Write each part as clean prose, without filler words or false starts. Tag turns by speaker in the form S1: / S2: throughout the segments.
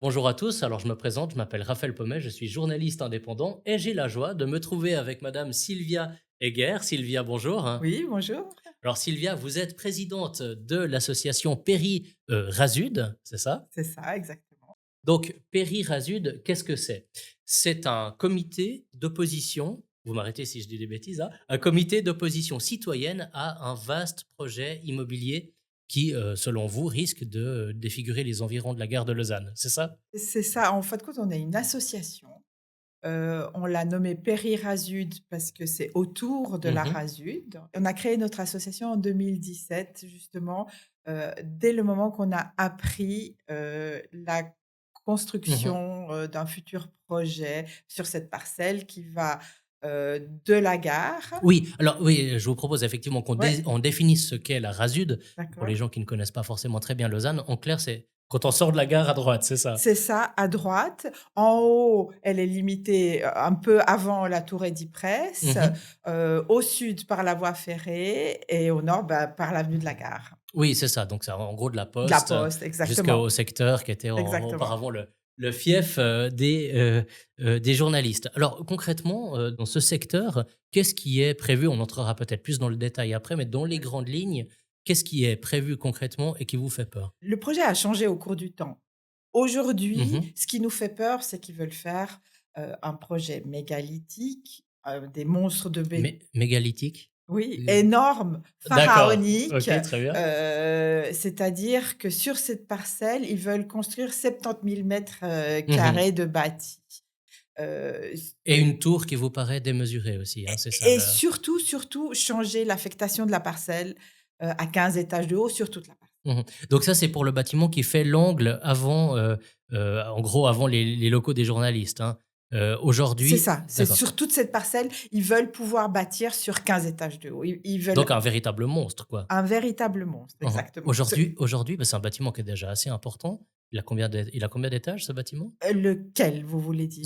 S1: Bonjour à tous, alors je me présente, je m'appelle Raphaël Pommet, je suis journaliste indépendant et j'ai la joie de me trouver avec madame Sylvia Egger. Sylvia, bonjour.
S2: Oui, bonjour.
S1: Alors Sylvia, vous êtes présidente de l'association Péri Razud, c'est ça?
S2: C'est ça, exactement.
S1: Donc Péri Razud, qu'est-ce que c'est? C'est un comité d'opposition, vous m'arrêtez si je dis des bêtises, hein, un comité d'opposition citoyenne à un vaste projet immobilier qui, selon vous, risque de défigurer les environs de la gare de Lausanne, c'est ça?
S2: C'est ça, en fin de compte, on est une association. On l'a nommée Périrasud parce que c'est autour de la
S1: Mhm,
S2: Rasud. On a créé notre association en 2017 justement, dès le moment qu'on a appris, la
S1: mhm.
S2: construction, d'un futur projet sur cette parcelle qui va, de la gare.
S1: Oui, alors oui, je vous propose effectivement
S2: Ouais,
S1: on définisse ce qu'est la rasude. Pour les
S2: d'accord.
S1: gens qui ne connaissent pas forcément très bien Lausanne, en clair, c'est quand on sort de la gare à droite, c'est ça?
S2: C'est ça, à droite. En haut, elle est limitée, un peu avant la tour Edipresse,
S1: Mmh.
S2: au sud par la voie ferrée et au nord, bah, par l'avenue de la Gare.
S1: Oui, c'est ça, donc c'est en gros de la
S2: De la
S1: Poste,
S2: Poste,
S1: jusqu'au
S2: exactement,
S1: secteur qui était
S2: exactement.
S1: auparavant le fief, des journalistes. Alors concrètement, dans ce secteur, qu'est-ce qui est prévu? On entrera peut-être plus dans le détail après, mais dans les grandes lignes, qu'est-ce qui est prévu concrètement et qui vous fait peur?
S2: Le projet a changé au cours du temps. Aujourd'hui,
S1: Mmh.
S2: ce qui nous fait peur, c'est qu'ils veulent faire, un projet mégalithique, des monstres de béton.
S1: Mégalithique?
S2: Oui,
S1: Heu,
S2: énorme,
S1: d'accord,
S2: pharaonique,
S1: OK, très bien.
S2: c'est-à-dire que sur cette parcelle, ils veulent construire 70 000
S1: Mmh.
S2: carrés de bâti. S
S1: Et une tour qui vous paraît démesurée aussi, hein, c'est ça
S2: et
S1: le
S2: surtout changer l'affectation de la parcelle, à 15 étages de haut sur toute la parcelle.
S1: mmh Donc ça, c'est pour le bâtiment qui fait l'angle avant, en gros, avant les locaux des journalistes, hein.
S2: C'est
S1: Aujourd'hui
S2: ça, c'est
S1: d'accord,
S2: sur toute cette parcelle, ils veulent pouvoir bâtir sur 15 étages de haut. Ils veulent
S1: donc un véritable monstre, quoi.
S2: un véritable monstre,
S1: Mmh
S2: exactement.
S1: Aujourd'hui, bah, c'est un bâtiment qui est déjà assez important. Il a combien d'étages, ce bâtiment?
S2: Lequel vous voulez dire?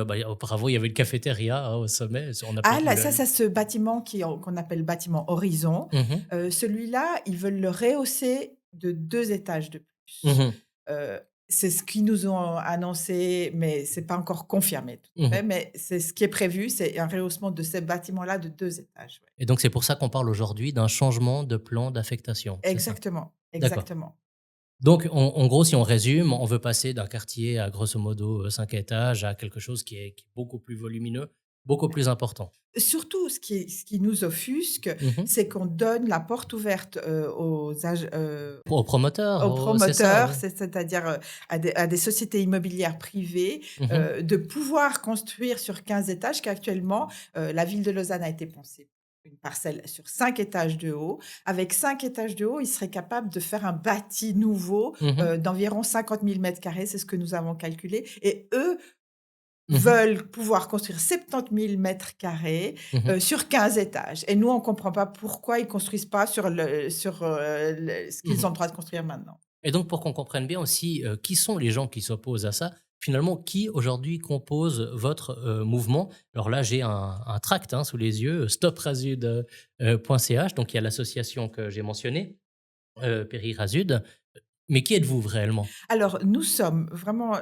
S1: Bah, auparavant, il y avait une cafétéria, hein, au sommet, on
S2: Ah
S1: appelait
S2: là,
S1: le
S2: ça, c'est ce bâtiment qu'on appelle bâtiment Horizon.
S1: mmh
S2: Celui-là, ils veulent le rehausser de 2 étages de plus.
S1: mh.
S2: Heu, c'est ce qu'ils nous ont annoncé, mais c'est pas encore confirmé tout à fait,
S1: Mmh
S2: mais c'est ce qui est prévu, c'est un rehaussement de ces bâtiments-là de 2 étages, ouais.
S1: Et donc c'est pour ça qu'on parle aujourd'hui d'un changement de plan d'affectation, c'est ça?
S2: Exactement,
S1: D'accord.
S2: exactement.
S1: Donc, en gros, si on résume, on veut passer d'un quartier à grosso modo 5 étages à quelque chose qui est beaucoup plus volumineux, beaucoup plus important.
S2: Surtout, ce qui nous offusque,
S1: Mmh.
S2: c'est qu'on donne la porte ouverte,
S1: Aux promoteurs,
S2: aux
S1: c'est ça,
S2: promoteurs,
S1: oui.
S2: c'est-à-dire, à des sociétés immobilières privées,
S1: Mmh.
S2: de pouvoir construire sur 15 étages qu'actuellement, la ville de Lausanne a été pensée une parcelle sur 5 étages de haut. Avec 5 étages de haut, ils seraient capables de faire un bâti nouveau,
S1: Mmh.
S2: d'environ 50 000 carrés, c'est ce que nous avons calculé et eux
S1: Mmh.
S2: veulent pouvoir construire 70 000 carrés,
S1: Mmh.
S2: sur 15 étages et nous, on ne comprend pas pourquoi ils construisent pas ce qu'ils
S1: Mmh.
S2: ont le droit de construire maintenant.
S1: Et donc pour qu'on comprenne bien aussi, qui sont les gens qui s'opposent à ça? Finalement, qui aujourd'hui compose votre, mouvement? Alors là, j'ai un tract, hein, sous les yeux, stoprasud, .ch, donc il y a l'association que j'ai mentionnée, Périrasud. Mais qui êtes-vous réellement?
S2: Alors, nous sommes vraiment,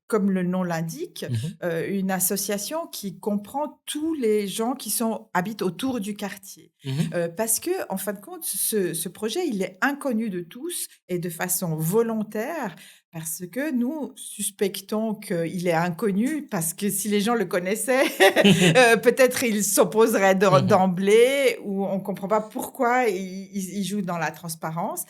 S2: comme le nom l'indique,
S1: Mmh.
S2: une association qui comprend tous les gens qui habitent autour du quartier.
S1: Mmh.
S2: Parce que, en fin de compte, ce projet, il est inconnu de tous et de façon volontaire, parce que nous suspectons qu'il est inconnu, parce que si les gens le connaissaient, peut-être ils s'opposeraient
S1: Mmh.
S2: d'emblée ou on ne comprend pas pourquoi ils jouent dans la transparence.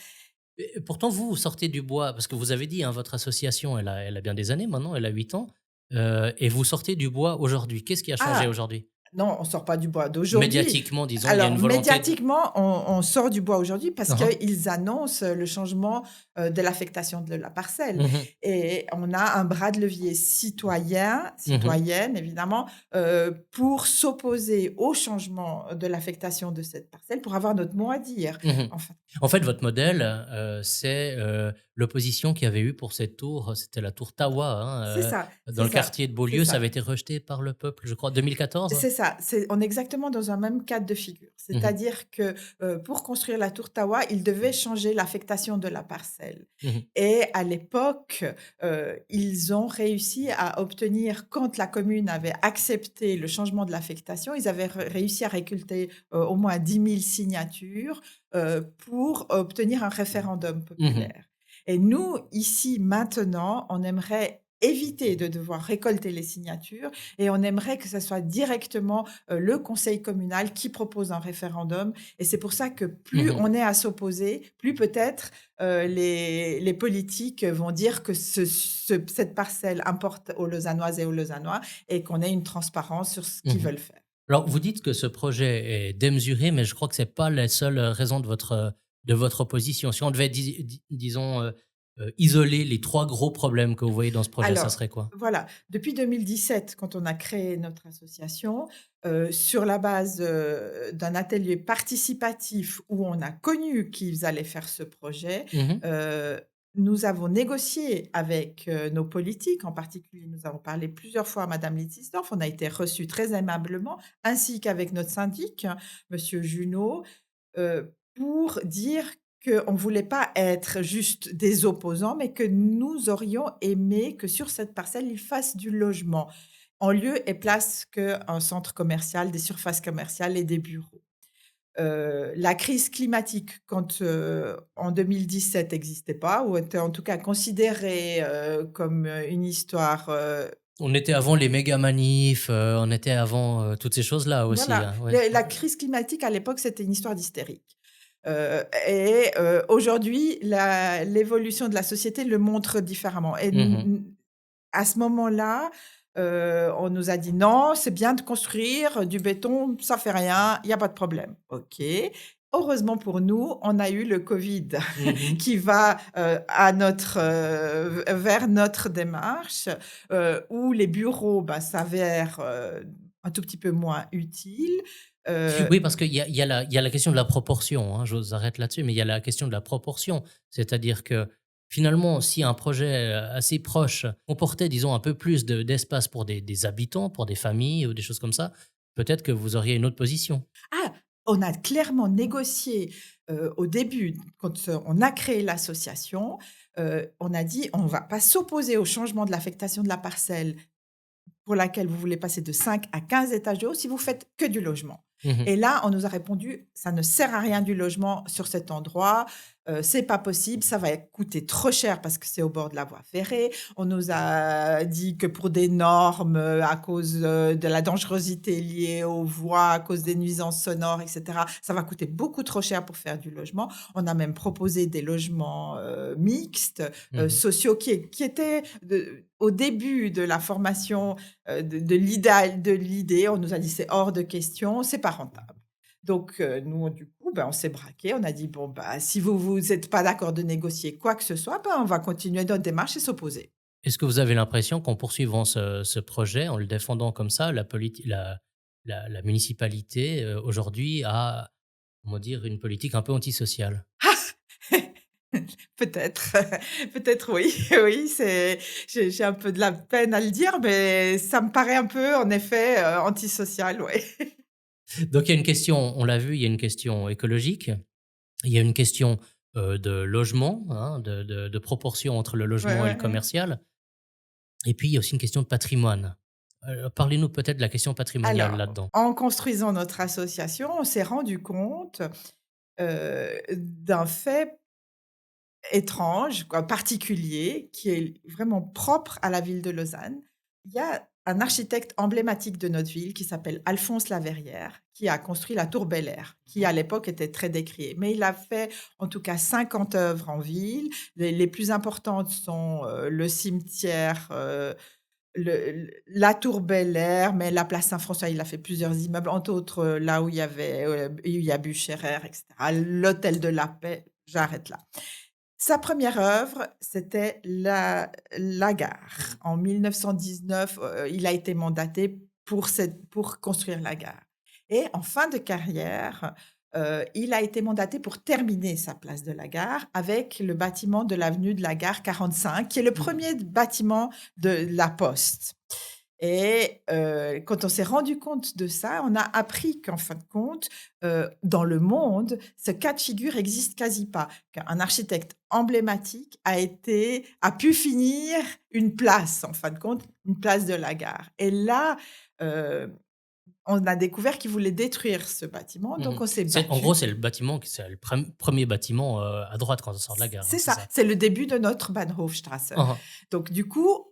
S1: Et pourtant, vous sortez du bois parce que vous avez dit, hein, votre association, elle a bien des années maintenant, elle a 8 ans, et vous sortez du bois aujourd'hui. Qu'est-ce qui a changé
S2: Ah!
S1: aujourd'hui?
S2: Non, on sort pas du bois d'aujourd'hui.
S1: Médiatiquement, disons, il y a une
S2: Alors
S1: volonté de
S2: médiatiquement, on sort du bois aujourd'hui parce
S1: hein, hein.
S2: qu'ils annoncent, le changement, de l'affectation de la parcelle
S1: Mmh.
S2: et on a un bras de levier
S1: Mmh.
S2: citoyenne évidemment, pour s'opposer au changement de l'affectation de cette parcelle, pour avoir notre mot à dire.
S1: Mmh.
S2: Enfin
S1: En fait, votre modèle, c'est, l'opposition qu'il y avait eu pour cette tour, c'était la tour Tawa, hein, dans
S2: c'est
S1: le
S2: ça,
S1: quartier de
S2: c'est
S1: Beaulieu, ça
S2: ça.
S1: avait été rejeté par le peuple, je crois, 2014?
S2: C'est Voilà, on est exactement dans un même cas de figure.
S1: Mmh.
S2: C'est-à-dire que, pour construire la tour Tawa, ils devaient changer l'affectation de la parcelle
S1: Mmh.
S2: et à l'époque, ils ont réussi à obtenir quand la commune avait accepté le changement de l'affectation, ils avaient réussi à récolter, au moins 10 000 signatures, pour obtenir un référendum
S1: Mmh.
S2: populaire et nous, ici, maintenant, on aimerait éviter de devoir récolter les signatures et on aimerait que ça soit directement, le conseil communal qui propose un référendum et c'est pour ça que plus
S1: Mmh.
S2: on est à s'opposer, plus peut-être, les politiques vont dire que cette parcelle importe aux Lausannoises et aux Lausannois et qu'on ait une transparence sur ce qu'ils
S1: Mmh.
S2: veulent faire.
S1: Alors, vous dites que ce projet est démesuré, mais je crois que c'est pas la seule raison de votre opposition. Si on devait, disons, isoler les 3 gros problèmes que vous voyez dans ce projet, ça
S2: Alors,
S1: serait quoi?
S2: voilà, depuis 2017, quand on a créé notre association, sur la base, d'un atelier participatif où on a connu qu'ils allaient faire ce projet,
S1: Mmh.
S2: heu, nous avons négocié avec, nos politiques. En particulier, nous avons parlé plusieurs fois à madame Litzisdorf. On a été reçus très aimablement, ainsi qu'avec notre syndic, hein, monsieur Junot, pour dire qu'on ne voulait pas être juste des opposants, mais que nous aurions aimé que sur cette parcelle, ils fassent du logement, en lieu et place qu'un centre commercial, des surfaces commerciales et des bureaux. La crise climatique, quand, en 2017 n'existait pas ou était en tout cas considérée, comme, une histoire,
S1: On était avant les méga manifs, on était avant, toutes ces choses-là aussi,
S2: voilà,
S1: hein, ouais.
S2: la crise climatique à l'époque, c'était une histoire d'hystérique. Et aujourd'hui, l'évolution de la société le montre différemment et
S1: Mmh.
S2: à ce moment-là, on nous a dit: «Non, c'est bien de construire du béton, ça fait rien, il y a pas de problème». OK. Heureusement pour nous, on a eu le covid
S1: Mmh.
S2: qui va, à notre, vers notre démarche, où les bureaux, bah, s'avèrent, un tout petit peu moins utiles. Heu
S1: Oui, parce qu'il y a la question de la proportion, hein, je vous arrête là-dessus, mais il y a la question de la proportion. C'est-à-dire que, finalement, si un projet, assez proche comportait, disons, un peu plus d'espace pour des habitants, pour des familles ou des choses comme ça, peut-être que vous auriez une autre position.
S2: Ah! On a clairement négocié, au début, quand, on a créé l'association, on a dit: «On ne va pas s'opposer au changement de l'affectation de la parcelle pour laquelle vous voulez passer de 5 à 15 étages de haut si vous faites que du logement».
S1: Mmh.
S2: Et là, on nous a répondu: «Ça ne sert à rien du logement sur cet endroit, c'est pas possible, ça va coûter trop cher parce que c'est au bord de la voie ferrée». On nous a dit que pour des normes, à cause, de la dangerosité liée aux voies, à cause des nuisances sonores et cetera, ça va coûter beaucoup trop cher pour faire du logement. On a même proposé des logements, mixtes,
S1: Mmh.
S2: sociaux qui étaient au début de la formation, de l'idée, on nous a dit: «C'est hors de question, c'est pas rentable». Donc nous, du coup, ben, on s'est braqué. On a dit: «Bon, bah, si vous êtes pas d'accord de négocier quoi que ce soit, ben, on va continuer notre démarche et s'opposer».
S1: Est-ce que vous avez l'impression qu'en poursuivant ce projet, en le défendant comme ça, la municipalité, aujourd'hui a, comment dire, une politique un peu antisociale?
S2: Peut-être, peut-être oui, oui, j'ai un peu de la peine à le dire, mais ça me paraît un peu, en effet, antisocial, ouais.
S1: Donc il y a une question, on l'a vu, il y a une question écologique, il y a une question, de logement, hein, de proportion entre le
S2: Ouais,
S1: logement et le
S2: ouais, ouais.
S1: commercial, et puis il y a aussi une question de patrimoine. Parlez-nous peut-être de la question patrimoniale
S2: Alors,
S1: là-dedans?
S2: en construisant notre association, on s'est rendu compte, d'un fait étrange, quoi, particulier, qui est vraiment propre à la ville de Lausanne. Il y a un architecte emblématique de notre ville qui s'appelle Alphonse Laverrière, qui a construit la tour Bel-Air, qui à l'époque était très décriée. Mais il a fait en tout cas 50 œuvres en ville. Les plus importantes sont, le cimetière, la tour Bel-Air, mais la place Saint-François, il a fait plusieurs immeubles, entre autres, là où il y a Bucherer et cetera. L'hôtel de la Paix, j'arrête là. Sa première œuvre, c'était la gare. En 1919, il a été mandaté pour construire la gare et en fin de carrière, il a été mandaté pour terminer sa place de la gare avec le bâtiment de l'avenue de la Gare 45, qui est le premier bâtiment de la poste. Et quand on s'est rendu compte de ça, on a appris qu'en fin de compte, dans le monde, ce cas de figure existe quasi pas. Qu'un architecte emblématique a pu finir une place, en fin de compte, une place de la gare. Et là, heu, on a découvert qu'il voulait détruire ce bâtiment, donc
S1: Mmh.
S2: on s'est
S1: En gros,
S2: battu.
S1: c'est le bâtiment c'est le premier bâtiment, à droite quand on sort de la gare, hein,
S2: C'est
S1: c'est
S2: ça,
S1: ça?
S2: c'est le début de notre Bahnhofstrasse.
S1: Hein, hein.
S2: Donc du coup,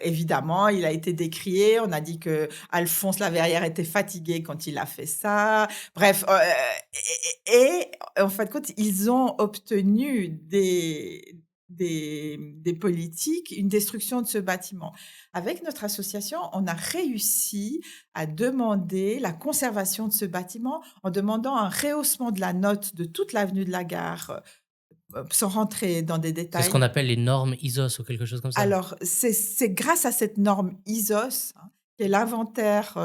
S2: évidemment, il a été décrié. On a dit que Alphonse Laverrière était fatigué quand il a fait ça. Bref, en fin de compte, ils ont obtenu des politiques, une destruction de ce bâtiment. Avec notre association, on a réussi à demander la conservation de ce bâtiment en demandant un rehaussement de la note de toute l'avenue de la Gare, sans rentrer dans des
S1: C'est ce qu'on
S2: détails.
S1: appelle les normes ISOS ou quelque chose comme ça?
S2: Alors, c'est grâce à cette norme ISOS, hein, qui est l'inventaire,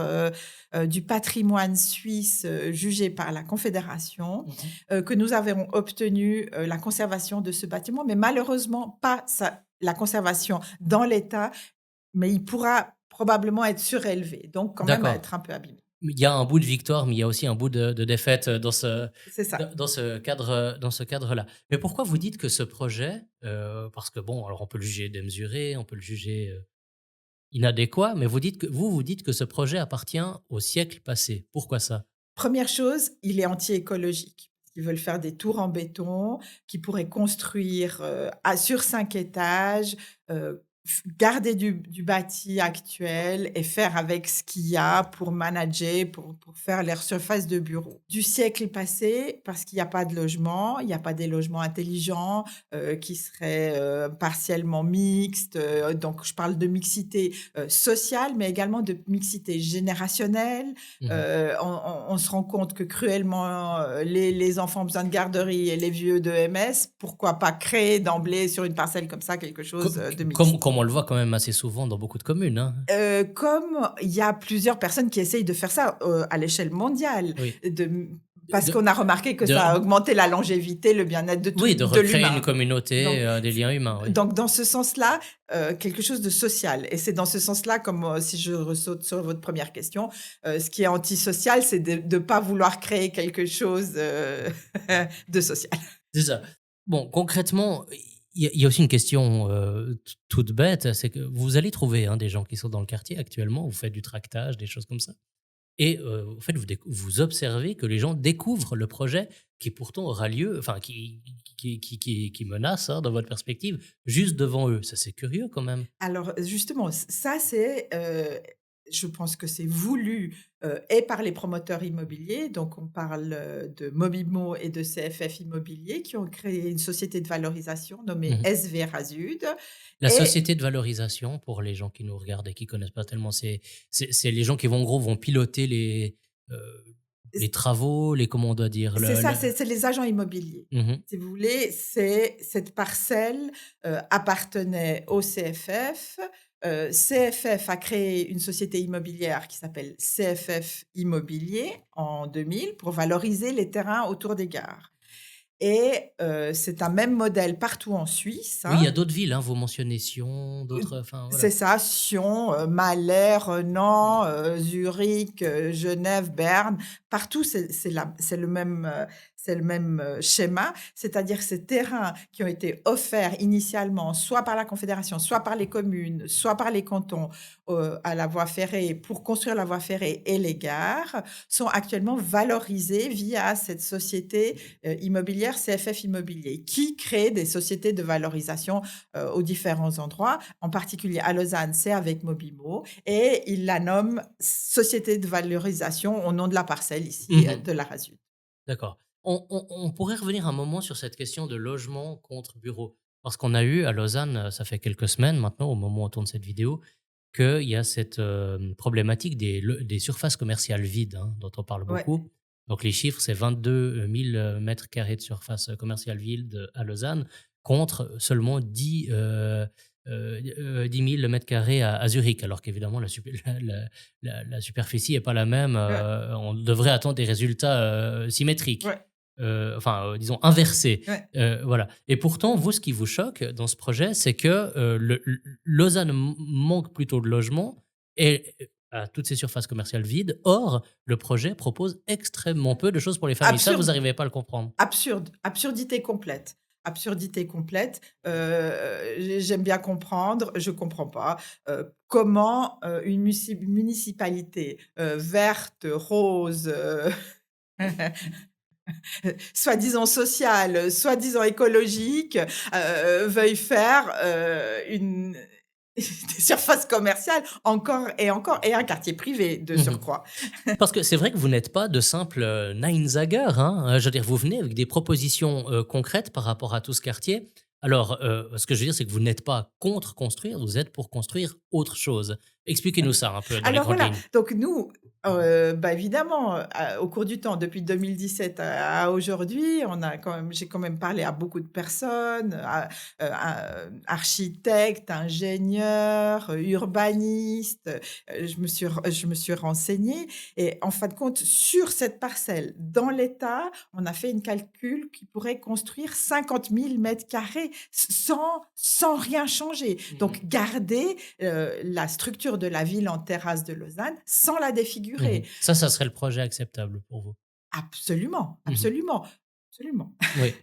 S2: du patrimoine suisse, jugé par la Confédération,
S1: Mmh.
S2: que nous avons obtenu, la conservation de ce bâtiment, mais malheureusement pas la conservation dans l'état, mais il pourra probablement être surélevé, donc quand même
S1: D'accord.
S2: être un peu abîmé.
S1: Il y a un bout de victoire, mais il y a aussi un bout de défaite,
S2: C'est ça.
S1: dans ce cadre-là. Mais pourquoi vous dites que ce projet, parce que bon, alors on peut le juger démesuré, on peut le juger, inadéquat, mais vous dites que ce projet appartient au siècle passé. Pourquoi ça?
S2: Première chose, il est anti-écologique. Ils veulent faire des tours en béton qui pourraient construire, sur 5 étages, garder du bâti actuel et faire avec ce qu'il y a pour manager, pour faire leur surface de bureau. Du siècle passé, parce qu'il y a pas de logement, il y a pas des logements intelligents, qui seraient, partiellement mixtes, donc je parle de mixité, sociale, mais également de mixité générationnelle.
S1: Mmh.
S2: On se rend compte que cruellement, les enfants ont besoin de garderie et les vieux de MS. Pourquoi pas créer d'emblée sur une parcelle comme ça quelque chose, de mixte?
S1: Comme on le voit quand même assez souvent dans beaucoup de communes, hein?
S2: Comme il y a plusieurs personnes qui essayent de faire ça, à l'échelle mondiale,
S1: Oui.
S2: de parce
S1: De
S2: qu'on a remarqué que
S1: de
S2: ça a augmenté la longévité, le bien-être de tout
S1: oui, de
S2: de
S1: recréer une
S2: l'humain.
S1: communauté,
S2: Donc
S1: des liens humains, oui.
S2: donc dans ce sens-là, quelque chose de social et c'est dans ce sens-là, comme, si je ressaute sur votre première question, ce qui est antisocial, c'est de pas vouloir créer quelque chose, de social.
S1: C'est ça. Bon, concrètement, il y a aussi une question, toute bête, c'est que vous allez trouver, hein, des gens qui sont dans le quartier actuellement, vous faites du tractage, des choses comme ça et en fait, vous observez que les gens découvrent le projet qui pourtant aura lieu, enfin qui menace, hein, dans votre perspective, juste devant eux. Ça, c'est curieux quand même.
S2: Alors justement, ça c'est, je pense que c'est voulu, et par les promoteurs immobiliers. Donc on parle, de Mobimo et de CFF Immobilier qui ont créé une société de valorisation nommée
S1: Mmh.
S2: SV Rasud
S1: La
S2: et
S1: société de valorisation, pour les gens qui nous regardent et qui connaissent pas tellement, c'est les gens qui vont, en gros, vont piloter heu, les travaux, les comment on doit dire?
S2: c'est ça,
S1: Le
S2: c'est les agents immobiliers.
S1: mmh
S2: Si vous voulez, c'est cette parcelle, appartenait au CFF. CFF a créé une société immobilière qui s'appelle CFF Immobilier en 2000 pour valoriser les terrains autour des gares et c'est un même modèle partout en Suisse,
S1: Oui, il y
S2: hein.
S1: a d'autres villes, hein, vous mentionnez Sion, d'autres, enfin,
S2: C'est
S1: voilà.
S2: ça, Sion, Malais, Renan, Zurich, Genève, Berne, partout c'est le même, schéma. C'est-à-dire ces terrains qui ont été offerts initialement soit par la Confédération, soit par les communes, soit par les cantons, à la voie ferrée pour construire la voie ferrée et les gares, sont actuellement valorisés via cette société, immobilière CFF Immobilier qui crée des sociétés de valorisation aux différents endroits. En particulier à Lausanne, c'est avec Mobimo et il la nomme société de valorisation au nom de la parcelle ici,
S1: Mmh.
S2: de la Rasut.
S1: D'accord. On pourrait revenir un moment sur cette question de logement contre bureau. Parce qu'on a eu à Lausanne, ça fait quelques semaines maintenant, au moment où on tourne cette vidéo, qu'il y a cette, problématique des surfaces commerciales vides, hein, dont on parle
S2: Ouais.
S1: beaucoup. Donc les chiffres, c'est 22 000 mètres carrés de surface commerciale vide à Lausanne, contre seulement 10 000 mètres carrés à Zurich. Alors qu'évidemment, la superficie n'est pas la même.
S2: Ouais,
S1: On devrait attendre des résultats symétriques,
S2: ouais,
S1: enfin, disons inversés.
S2: ouais.
S1: Voilà. Et pourtant, vous, ce qui vous choque dans ce projet, c'est que Lausanne manque plutôt de logements, à toutes ces surfaces commerciales vides. Or, le projet propose extrêmement peu de choses pour les familles. Ça, vous
S2: Absurde,
S1: n'arrivez pas à le comprendre.
S2: absurde, absurdité complète. Absurdité complète. J'aime bien comprendre, je comprends pas comment une municipalité verte, rose, soi-disant sociale, soi-disant écologique, veuille faire une des surfaces commerciales encore et encore, et un quartier privé de
S1: Mhm.
S2: surcroît.
S1: Parce que c'est vrai que vous n'êtes pas de simples Neinsager, hein. Je veux dire, vous venez avec des propositions concrètes par rapport à tout ce quartier. Alors, ce que je veux dire, c'est que vous n'êtes pas contre construire, vous êtes pour construire autre chose. Expliquez-nous ça un peu dans les
S2: Alors
S1: grandes
S2: voilà,
S1: lignes.
S2: donc nous, bah, évidemment, au cours du temps, depuis 2017 à aujourd'hui, j'ai quand même parlé à beaucoup de personnes, architectes, ingénieurs, urbanistes, je me suis renseignée, et en fin de compte, sur cette parcelle, dans l'état, on a fait une calcul qui pourrait construire 50 000 m² sans rien changer. Donc garder la structure de la ville en terrasse de Lausanne sans la
S1: Mhm.
S2: défigurer.
S1: Ça serait le projet acceptable pour vous.
S2: Absolument,
S1: Mhm.
S2: absolument, absolument.
S1: Oui.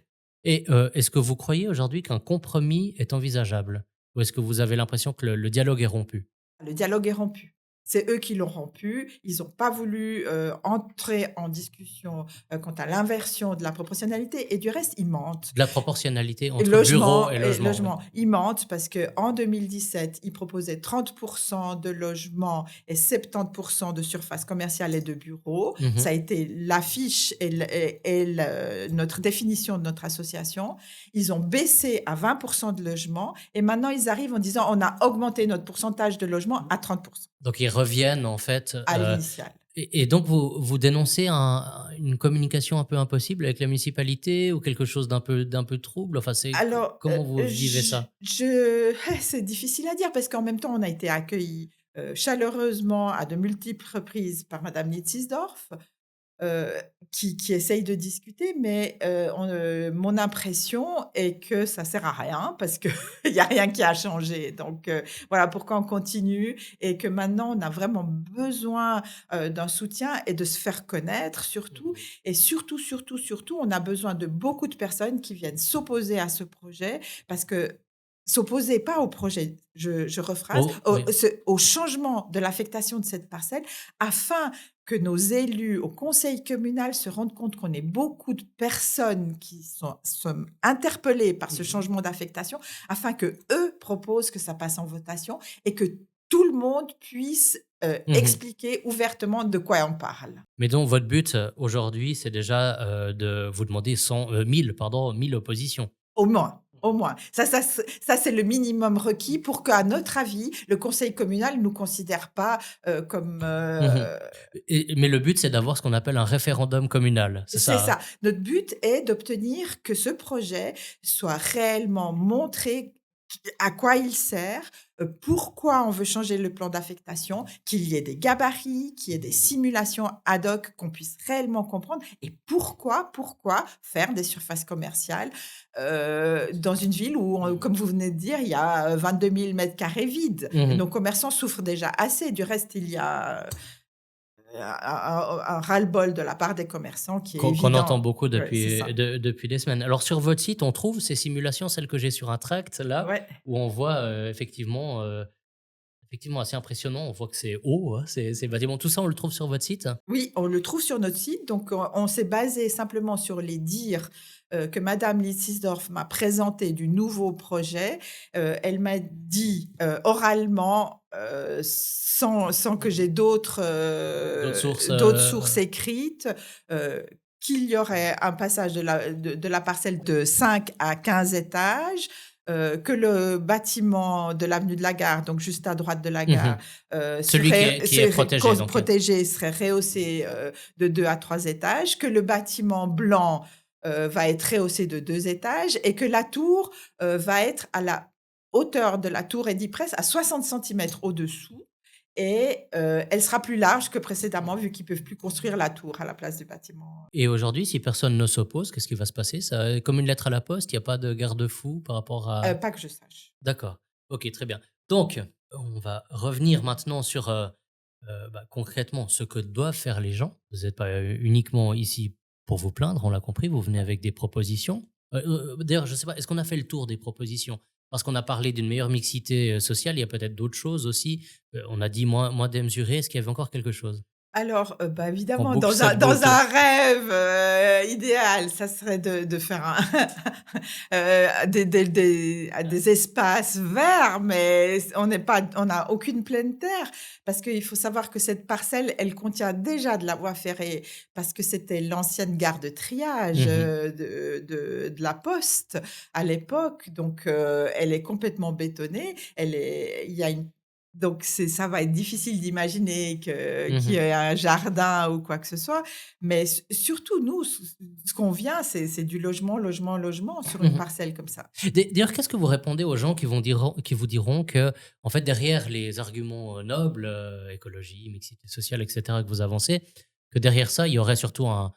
S1: Et est-ce que vous croyez aujourd'hui qu'un compromis est envisageable? Ou est-ce que vous avez l'impression que le dialogue est rompu?
S2: Le dialogue est rompu. C'est eux qui l'ont rompu. Ils n'ont pas voulu entrer en discussion quant à l'inversion de la proportionnalité, et du reste, ils mentent.
S1: De la proportionnalité
S2: Et
S1: entre bureaux
S2: logement,
S1: et
S2: et
S1: logement, oui.
S2: logement, ils mentent parce qu'en 2017, ils proposaient 30 de logements et 70 de surface commerciale et de bureaux. Ça a
S1: Mhm.
S2: été l'affiche et notre définition de notre association. Ils ont baissé à 20 de logements, et maintenant ils arrivent en disant on a augmenté notre pourcentage de logements à 30
S1: Donc ils reviennent en fait.
S2: à l'initial.
S1: Et donc vous dénoncez une communication un peu impossible avec la municipalité ou quelque chose d'un peu trouble? Enfin,
S2: Alors,
S1: comment vous vivez ça?
S2: c'est difficile à dire parce qu'en même temps, on a été accueillis, chaleureusement à de multiples reprises par madame Nietzinsdorf, heu, qui essaye de discuter, mais mon impression est que ça sert à rien parce qu'il y a rien qui a changé. Donc voilà pourquoi on continue, et que maintenant on a vraiment besoin d'un soutien et de se faire connaître surtout,
S1: Mmh.
S2: et surtout, surtout, surtout, on a besoin de beaucoup de personnes qui viennent s'opposer à ce projet, parce que s'opposer pas au projet, je rephrase,
S1: Oh, oui.
S2: au changement de l'affectation de cette parcelle, afin que nos élus au conseil communal se rendent compte qu'on est beaucoup de personnes qui sommes interpellées par ce
S1: Mmh.
S2: changement d'affectation, afin que eux proposent que ça passe en votation et que tout le monde puisse
S1: Mmh.
S2: expliquer ouvertement de quoi on parle.
S1: Mais donc votre but, aujourd'hui, c'est déjà, de vous demander 1000 pardon, 1000 oppositions?
S2: Au moins, au moins. Ça, c'est le minimum requis pour qu'à notre avis, le conseil communal ne nous considère pas comme
S1: Mmh. Mais le but, c'est d'avoir ce qu'on appelle un référendum communal, c'est
S2: c'est
S1: ça, hein?
S2: ça. Notre but est d'obtenir que ce projet soit réellement montré, à quoi il sert, pourquoi on veut changer le plan d'affectation, qu'il y ait des gabarits, qu'il y ait des simulations ad hoc, qu'on puisse réellement comprendre, et pourquoi faire des surfaces commerciales dans une ville où,
S1: Mmh.
S2: comme vous venez de dire, il y a 22 000 m² vides.
S1: Mmh.
S2: Nos commerçants souffrent déjà assez. Du reste, il y a un ras-le-bol de la part des commerçants qui est
S1: Qu'on entend
S2: évident.
S1: beaucoup
S2: Ouais, c'est ça.
S1: depuis des semaines. Alors sur votre site, on trouve ces simulations, celles que j'ai sur un tract là,
S2: Ouais.
S1: où on voit, effectivement assez impressionnant. On voit que c'est haut, hein, ces bâtiments. Tout ça, on le trouve sur votre site?
S2: Oui, on le trouve sur notre site, donc on s'est basé simplement sur les dires que madame Litzisdorf m'a présentés du nouveau projet. Elle m'a dit oralement, sans que j'ai
S1: D'autres sources,
S2: d'autres sources écrites, qu'il y aurait un passage de la parcelle de 5 à 15 étages, que le bâtiment de l'avenue de la Gare, donc juste à droite de la
S1: mmh
S2: gare,
S1: celui qui est protégé donc,
S2: protégé, serait rehaussé de 2 à 3 étages, que le bâtiment blanc va être rehaussé de 2 étages, et que la tour va être à la hauteur de la tour Edipresse, à 60 centimètres au-dessous, et elle sera plus large que précédemment, vu qu'ils peuvent plus construire la tour à la place du bâtiment.
S1: et aujourd'hui, si personne ne s'oppose, qu'est-ce qui va se passer? Ça comme une lettre à la poste, il y a pas de garde-fou par rapport à
S2: Pas que je sache.
S1: d'accord. OK, très bien. Donc, on va revenir maintenant sur concrètement ce que doivent faire les gens. Vous n'êtes pas uniquement ici pour vous plaindre, on l'a compris, vous venez avec des propositions. D'ailleurs, je ne sais pas, est-ce qu'on a fait le tour des propositions? Parce qu'on a parlé d'une meilleure mixité sociale, il y a peut-être d'autres choses aussi. On a dit moins démesuré, est-ce qu'il y avait encore quelque chose?
S2: Alors, bah,
S1: On
S2: évidemment,
S1: boucle
S2: dans
S1: cette
S2: un
S1: boucle.
S2: rêve, idéal, ça serait de faire un des espaces verts, mais on n'a aucune pleine terre. Parce qu'il faut savoir que cette parcelle, elle contient déjà de la voie ferrée, parce que c'était l'ancienne gare de triage,
S1: Mhm,
S2: de la poste à l'époque. Donc, elle est complètement bétonnée. Il y a une donc ça va être difficile d'imaginer qu'il y
S1: mhm,
S2: ait un jardin ou quoi que ce soit, mais surtout nous, ce qu'on vient, c'est du logement, logement, logement sur une
S1: mhm.
S2: parcelle comme ça.
S1: D'ailleurs, qu'est-ce que vous répondez aux gens qui vous diront que, en fait, derrière les arguments nobles, écologie, mixité sociale, etc., que vous avancez, que derrière ça, il y aurait surtout un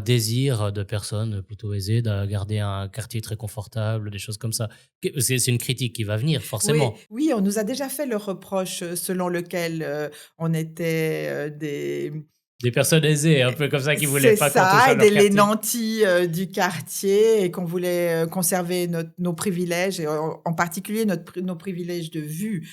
S1: désir de personnes plutôt aisées de garder un quartier très confortable, des choses comme ça. C'est une critique qui va venir,
S2: Oui,
S1: forcément.
S2: oui, on nous a déjà fait le reproche, selon lequel, on était, des
S1: Des personnes aisées, un peu comme ça, qui voulaient
S2: c'est
S1: pas qu'on touche
S2: ça,
S1: à
S2: et
S1: leur
S2: les
S1: quartier.
S2: nantis, du quartier et qu'on voulait, conserver nos privilèges et en particulier nos privilèges de vue.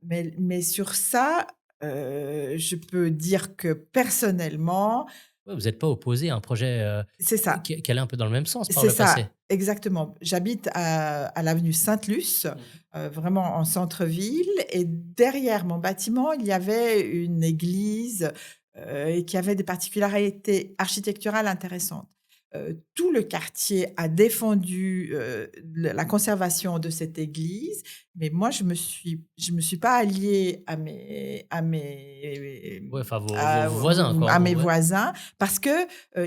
S2: Mais sur ça, je peux dire que personnellement,
S1: Ouais, vous n'êtes pas opposé à un projet
S2: c'est ça,
S1: qui allait un peu dans le même sens par
S2: c'est
S1: le passé.
S2: ça, exactement. J'habite à l'avenue Sainte-Luce,
S1: Mhm.
S2: vraiment en centre-ville, et derrière mon bâtiment, il y avait une église, et qui avait des particularités architecturales intéressantes. Tout le quartier a défendu, la conservation de cette église, mais moi je me suis pas alliée
S1: Ouais, enfin, vos voisins, quoi, en
S2: à mes
S1: gros, ouais.
S2: voisins parce que,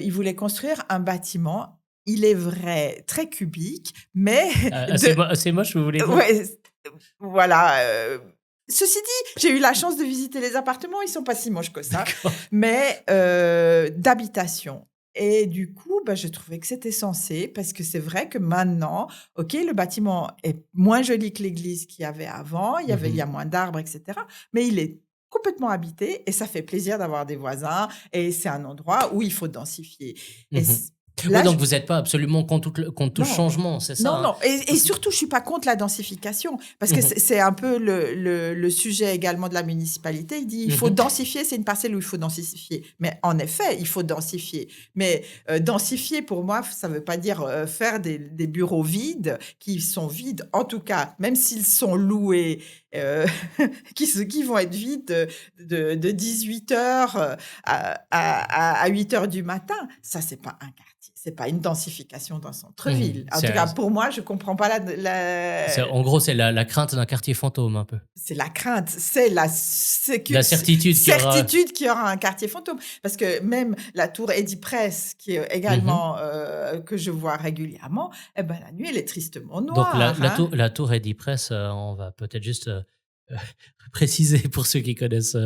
S2: ils voulaient construire un bâtiment, il est vrai, très cubique, mais de
S1: Assez moche, vous voulez dire?
S2: ouais, voilà, ceci dit, j'ai eu la chance de visiter les appartements, ils sont pas si moches que ça,
S1: D'accord.
S2: mais d'habitation, et du coup, bah, je trouvais que c'était censé parce que c'est vrai que maintenant, OK, le bâtiment est moins joli que l'église qu'il y avait avant, il y
S1: Mmh.
S2: a moins d'arbres et cetera, mais il est complètement habité et ça fait plaisir d'avoir des voisins et c'est un endroit où il faut densifier et
S1: Mmh.
S2: c
S1: Oui,
S2: là,
S1: donc vous êtes pas absolument contre tout
S2: non,
S1: changement, c'est ça,
S2: non,
S1: hein?
S2: non, et surtout, je suis pas contre la densification parce que
S1: Mmh mh.
S2: c'est un peu le sujet également de la municipalité. Il dit: «Il faut
S1: Mmh.
S2: densifier, c'est une parcelle où il faut densifier». Mais en effet, il faut densifier. Mais, densifier pour moi, ça veut pas dire, faire des bureaux vides, qui sont vides, en tout cas, même s'ils sont loués, heu, qui vont être vides, de 18:00, à 8:00 du matin. Ça, c'est pas un quartier, c'est pas une densification d'un
S1: Mmh.
S2: centre-ville. En tout cas, pour moi, je comprends pas
S1: En gros, c'est la crainte d'un quartier fantôme, un peu.
S2: c'est la crainte, c'est la
S1: La certitude qu'il y aura.
S2: certitude qu'il y aura un quartier fantôme. Parce que même la tour Edipresse, qui est
S1: Mmh.
S2: également, que je vois régulièrement, eh ben, la nuit, elle est tristement
S1: Donc
S2: noire, hein.
S1: la tour Edipresse, on va peut-être juste, heu, préciser pour ceux qui connaissent,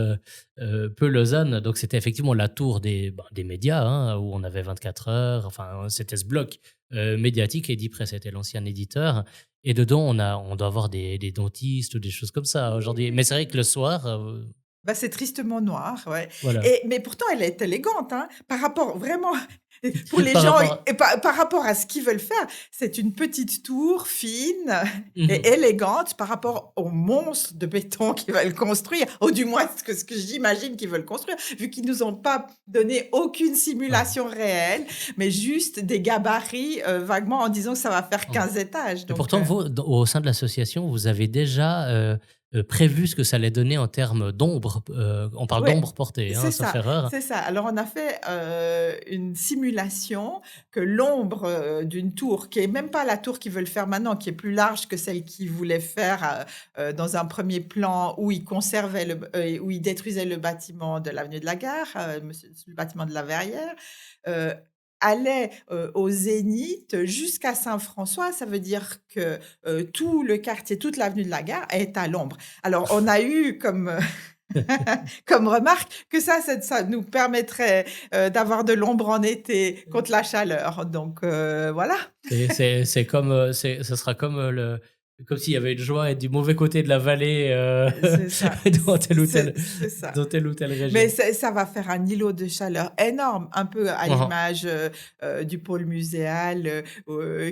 S1: peu Lausanne. Donc c'était effectivement la tour des médias, hein, où on avait 24 heures, enfin, c'était ce bloc, médiatique. Edipresse était l'ancien éditeur et dedans on doit avoir des dentistes ou des choses comme ça aujourd'hui. Mais c'est vrai que le soir,
S2: Bah, c'est tristement noir, ouais,
S1: voilà.
S2: mais pourtant elle est élégante, hein, par rapport vraiment pour les
S1: Par
S2: gens
S1: rapport à
S2: et par rapport à ce qu'ils veulent faire. C'est une petite tour fine et
S1: mmh
S2: élégante par rapport aux monstres de béton qu'ils veulent construire, ou du moins ce que j'imagine qu'ils veulent construire, vu qu'ils nous ont pas donné aucune
S1: ouais.
S2: simulation réelle, mais juste des gabarits, vaguement en disant que ça va faire
S1: Ouais.
S2: 15 étages,
S1: Et
S2: donc
S1: pourtant, vous, au sein de l'association, vous avez déjà prévu ce que ça allait donner en termes d'ombre. On parle
S2: ouais,
S1: d'ombre portée, hein,
S2: c'est
S1: sauf
S2: ça,
S1: erreur.
S2: c'est ça. Alors on a fait, une simulation que l'ombre, d'une tour, qui est même pas la tour qu'ils veulent faire maintenant, qui est plus large que celle qu'ils voulaient faire, dans un premier plan où ils conservaient où ils détruisaient le bâtiment de l'avenue de la Gare, monsieur le bâtiment de la Verrière, heu, allait, au zénith jusqu'à Saint-François. Ça veut dire que, tout le quartier, toute l'avenue de la Gare est à l'ombre. Alors on a eu comme, comme remarque que ça nous permettrait, d'avoir de l'ombre en été contre la chaleur, donc voilà.
S1: C'est comme, ce sera comme Comme s'il y avait une joie et du mauvais côté de la vallée
S2: C'est ça,
S1: dans telle ou telle,
S2: c'est ça.
S1: dans telle ou telle
S2: Mais
S1: région.
S2: ça va faire un îlot de chaleur énorme, un peu à
S1: Uhum.
S2: l'image, du pôle muséal,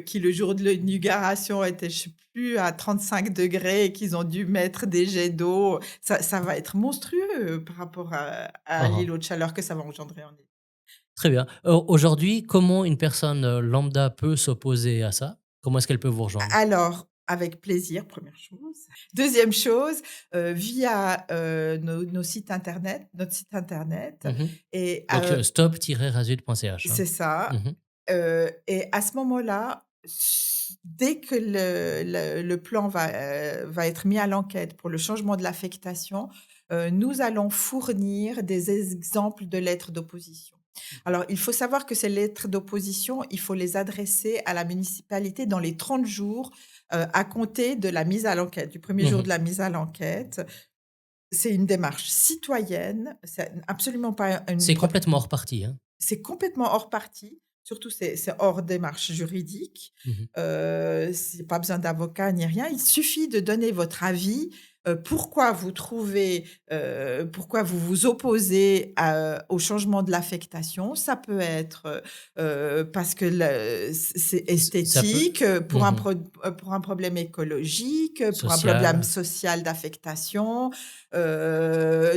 S2: qui le jour de l'inauguration était, je sais plus, à 35 degrés et qu'ils ont dû mettre des jets d'eau. Ça va être monstrueux, par rapport à
S1: Uhum.
S2: l'îlot de chaleur que ça va engendrer en été.
S1: Très bien. Aujourd'hui, comment une personne lambda peut s'opposer à ça? Comment est-ce qu'elle peut vous rejoindre?
S2: Alors, avec plaisir, première chose. Deuxième chose, via, nos sites internet, notre site internet
S1: Mhm.
S2: et
S1: Donc, stop-razud.ch. Hein.
S2: c'est ça.
S1: Mhm.
S2: Et à ce moment-là, dès que le plan va être mis à l'enquête pour le changement de l'affectation, nous allons fournir des exemples de lettres d'opposition. Alors, il faut savoir que ces lettres d'opposition, il faut les adresser à la municipalité dans les 30 jours, à compter de la mise à l'enquête, du premier jour de
S1: Mhm.
S2: la mise à l'enquête. C'est une démarche citoyenne, c'est absolument pas une
S1: C'est complètement hors partie. Hein.
S2: c'est complètement hors partie, surtout c'est hors démarche juridique.
S1: Mhm.
S2: C'est pas besoin d'avocat ni rien. Il suffit de donner votre avis, pourquoi vous trouvez, pourquoi vous vous opposez au changement de l'affectation. Ça peut être, parce que c'est
S1: Ça peut.
S2: esthétique,
S1: Mhm.
S2: pour un problème écologique, pour un problème
S1: Social.
S2: social d'affectation,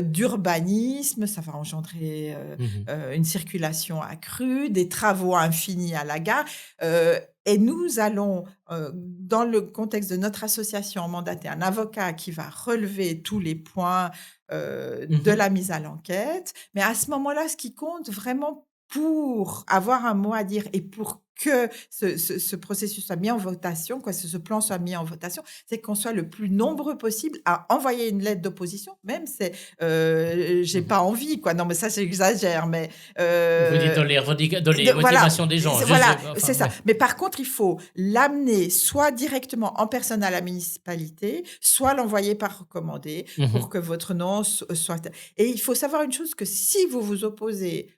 S2: d'urbanisme. Ça va engendrer,
S1: Mhm.
S2: une circulation accrue, des travaux infinis à la gare. Et nous allons, dans le contexte de notre association, mandater un avocat qui va relever tous les points, de
S1: Mhm.
S2: la mise à l'enquête. Mais à ce moment-là, ce qui compte vraiment pour avoir un mot à dire et pour que ce processus soit mis en votation, quoi, ce plan soit mis en votation, c'est qu'on soit le plus nombreux possible à envoyer une lettre d'opposition. Même c'est, j'ai
S1: Mhm.
S2: pas envie, quoi. Non, mais ça, j'exagère, mais
S1: Vous dites dans les
S2: voilà,
S1: motivations des gens.
S2: voilà, c'est
S1: Enfin,
S2: ça.
S1: ouais.
S2: Mais par contre, il faut l'amener soit directement en personne à la municipalité, soit l'envoyer par recommandé pour
S1: Mhm.
S2: que votre nom soit. Et il faut savoir une chose, que si vous vous opposez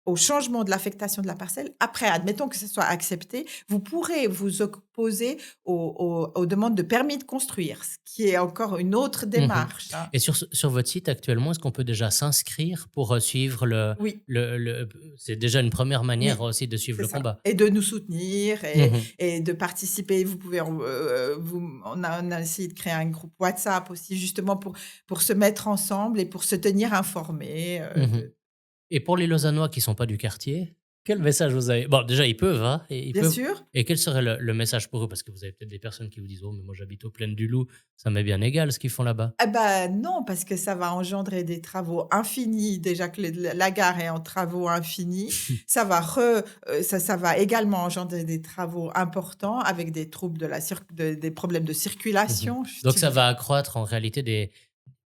S2: au changement de l'affectation de la parcelle, après, admettons que ce soit accepté, vous pourrez vous opposer aux demandes de permis de construire, ce qui est encore une autre
S1: Mhm.
S2: démarche, hein.
S1: Et sur votre site actuellement, est-ce qu'on peut déjà s'inscrire pour suivre
S2: Oui.
S1: le... C'est déjà une première manière
S2: Oui,
S1: aussi de suivre
S2: c'est
S1: le
S2: ça,
S1: combat.
S2: et de nous soutenir
S1: Mhm.
S2: et de participer. Vous pouvez on a essayé de créer un groupe WhatsApp aussi, justement pour se mettre ensemble et pour se tenir informés,
S1: Mhm.
S2: de
S1: Et pour les Lausannois qui sont pas du quartier, quel message vous avez? Bon, déjà, ils peuvent, hein, et ils
S2: bien
S1: peuvent.
S2: sûr.
S1: Et quel serait le message pour eux? Parce que vous avez peut-être des personnes qui vous disent: «Oh, mais moi, j'habite aux Plaines du Loup, ça m'est bien égal ce qu'ils font là-bas».
S2: Ah bah, non, parce que ça va engendrer des travaux infinis. Déjà que la gare est en travaux infinis, ça va également engendrer des travaux importants avec des troubles des problèmes de
S1: Mhm.
S2: circulation.
S1: Donc, ça va accroître en réalité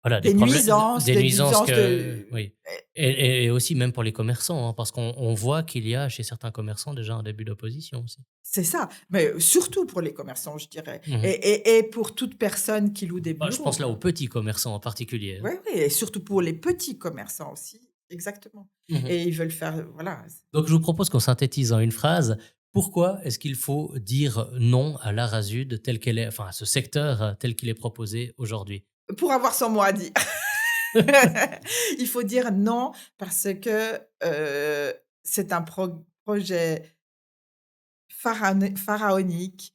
S1: voilà,
S2: Des nuisances,
S1: des
S2: des
S1: nuisances
S2: nuisances
S1: que,
S2: de
S1: oui. Et aussi même pour les commerçants, hein, parce qu'on voit qu'il y a chez certains commerçants déjà un début d'opposition aussi.
S2: C'est ça, mais surtout pour les commerçants, je dirais,
S1: Mhm.
S2: et pour toute personne qui loue des
S1: Bah, je pense
S2: bureaux.
S1: là aux petits commerçants en particulier.
S2: Oui,
S1: Hein.
S2: oui, et surtout pour les petits commerçants aussi, exactement,
S1: Mhm.
S2: et ils veulent faire, voilà,
S1: Donc, je vous propose qu'on synthétise en une phrase. Pourquoi est-ce qu'il faut dire non à l'art Azud tel qu'elle est, enfin à ce secteur tel qu'il est proposé aujourd'hui?
S2: pour avoir son mot à dire. Il faut dire non parce que, c'est un projet pharaonique,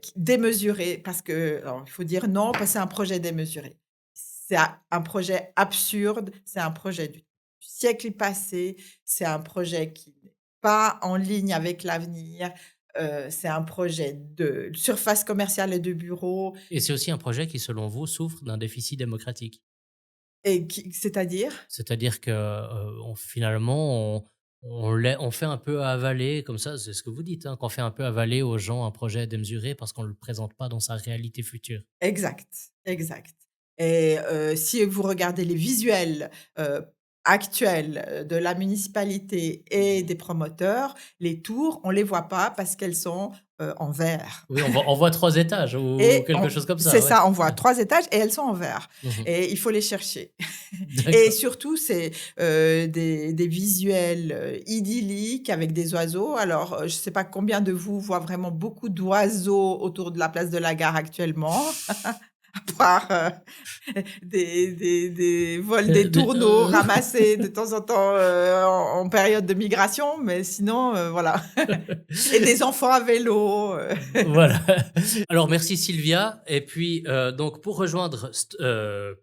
S2: qui démesuré, parce que alors il faut dire non parce que c'est un projet démesuré. C'est un projet absurde, c'est un projet du siècle passé, c'est un projet qui n'est pas en ligne avec l'avenir, c'est un projet de surface commerciale et de bureaux,
S1: Et c'est aussi un projet qui, selon vous, souffre d'un déficit démocratique.
S2: et qui, c'est-à-dire?
S1: C'est-à-dire que, finalement, on fait un peu avaler comme ça, c'est ce que vous dites, hein, qu'on fait un peu avaler aux gens un projet démesuré parce qu'on ne le présente pas dans sa réalité future.
S2: Exact, exact, et si vous regardez les visuels, actuels, de la municipalité et des promoteurs, les tours, on les voit pas parce qu'elles sont en verre.
S1: Oui, on voit 3 étages ou
S2: Et
S1: quelque chose comme
S2: c'est
S1: ça, ouais.
S2: ça, on voit
S1: Ouais.
S2: 3 étages et elles sont en verre
S1: Mmh.
S2: et il faut les chercher. Et
S1: D'accord.
S2: surtout, c'est, des visuels, idylliques avec des oiseaux. Alors, je ne sais pas combien de vous voient vraiment beaucoup d'oiseaux autour de la place de la Gare actuellement, à part, des vols des
S1: De
S2: tourneaux ramassés de temps en temps, en période de migration, mais sinon, voilà. Et des enfants à vélo,
S1: Voilà. Alors merci Sylvia et puis, donc pour rejoindre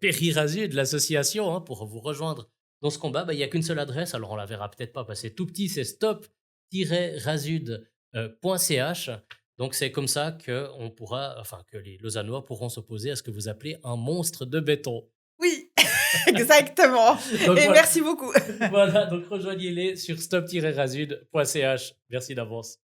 S1: Périrasud, l'association, hein, pour vous rejoindre dans ce combat, bah, il y a qu'une seule adresse, alors on la verra peut-être pas parce que c'est tout petit, c'est stop-rasud.ch. Donc c'est comme ça qu'on pourra enfin que les Lausannois pourront s'opposer à ce que vous appelez un monstre de béton.
S2: oui, exactement
S1: Donc
S2: et
S1: voilà,
S2: merci beaucoup.
S1: voilà, donc rejoignez-les sur stop-rasud.ch. Merci d'avance.